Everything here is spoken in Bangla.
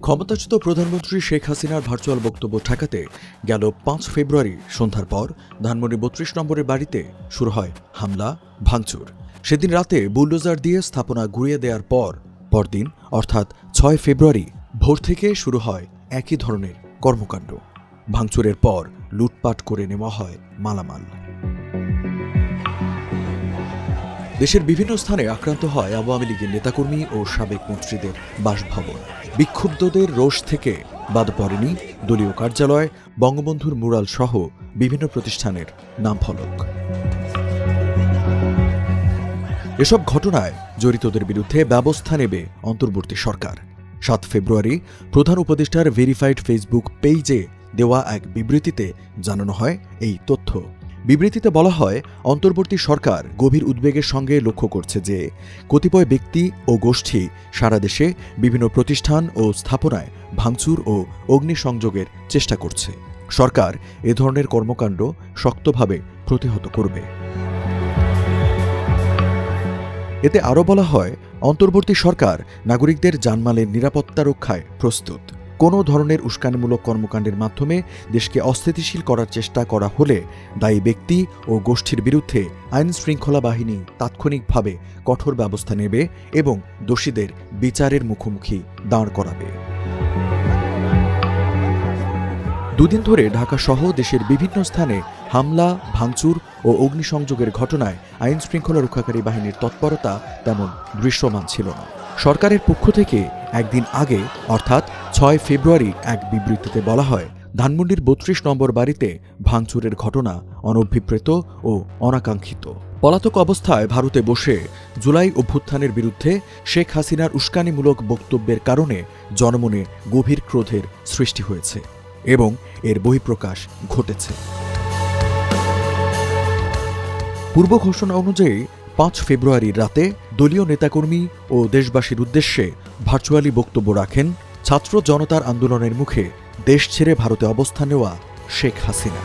ক্ষমতাচ্যুত প্রধানমন্ত্রী শেখ হাসিনার ভার্চুয়াল বক্তব্য ঠেকাতে গেল ৫ ফেব্রুয়ারি সন্ধ্যার পর ধানমন্ডি ৩২ নম্বরের বাড়িতে শুরু হয় হামলা ভাঙচুর। সেদিন রাতে বুলডোজার দিয়ে স্থাপনা গুঁড়িয়ে দেওয়ার পরদিন অর্থাৎ ৬ ফেব্রুয়ারি ভোর থেকে শুরু হয় একই ধরনের কর্মকাণ্ড। ভাঙচুরের পর লুটপাট করে নেওয়া হয় মালামাল। দেশের বিভিন্ন স্থানে আক্রান্ত হয় আওয়ামী লীগের নেতাকর্মী ও সাবেক মন্ত্রীদের বাসভবন। বিক্ষুব্ধদের রোষ থেকে বাদ পড়েনি দলীয় কার্যালয়, বঙ্গবন্ধুর মুরাল সহ বিভিন্ন প্রতিষ্ঠানের নামফলক। এসব ঘটনায় জড়িতদের বিরুদ্ধে ব্যবস্থা নেবে অন্তর্বর্তী সরকার। ৭ ফেব্রুয়ারি প্রধান উপদেষ্টার ভেরিফাইড ফেসবুক পেজে দেওয়া এক বিবৃতিতে জানানো হয় এই তথ্য। বিবৃতিতে বলা হয়, অন্তর্বর্তী সরকার গভীর উদ্বেগের সঙ্গে লক্ষ্য করছে যে কতিপয় ব্যক্তি ও গোষ্ঠী সারা দেশে বিভিন্ন প্রতিষ্ঠান ও স্থাপনায় ভাঙচুর ও অগ্নিসংযোগের চেষ্টা করছে। সরকার এ ধরনের কর্মকাণ্ড শক্তভাবে প্রতিহত করবে। এতে আরও বলা হয়, অন্তর্বর্তী সরকার নাগরিকদের জানমালের নিরাপত্তা রক্ষায় প্রস্তুত। কোনো ধরনের উস্কানিমূলক কর্মকাণ্ডের মাধ্যমে দেশকে অস্থিতিশীল করার চেষ্টা করা হলে দায়ী ব্যক্তি ও গোষ্ঠীর বিরুদ্ধে আইন শৃঙ্খলা বাহিনী তাৎক্ষণিকভাবে কঠোর ব্যবস্থা নেবে এবং দোষীদের বিচারের মুখোমুখি দাঁড় করাবে। দুদিন ধরে ঢাকাসহ দেশের বিভিন্ন স্থানে হামলা, ভাঙচুর ও অগ্নিসংযোগের ঘটনায় আইন শৃঙ্খলা রক্ষাকারী বাহিনীর তৎপরতা তেমন দৃশ্যমান ছিল না। সরকারের পক্ষ থেকে একদিন আগে অর্থাৎ ৬ ফেব্রুয়ারি এক বিবৃতিতে বলা হয়, ধানমন্ডির ৩২ নম্বর বাড়িতে ভাঙচুরের ঘটনা অনভিপ্রেত ও অনাকাঙ্ক্ষিত। পলাতক অবস্থায় ভারতে বসে জুলাই অভ্যুত্থানের বিরুদ্ধে শেখ হাসিনার উস্কানিমূলক বক্তব্যের কারণে জনমনে গভীর ক্রোধের সৃষ্টি হয়েছে এবং এর বহিঃপ্রকাশ ঘটেছে। পূর্ব ঘোষণা অনুযায়ী ৫ ফেব্রুয়ারির রাতে দলীয় নেতাকর্মী ও দেশবাসীর উদ্দেশ্যে ভার্চুয়ালি বক্তব্য রাখেন ছাত্র জনতার আন্দোলনের মুখে দেশ ছেড়ে ভারতে অবস্থান নেওয়া শেখ হাসিনা।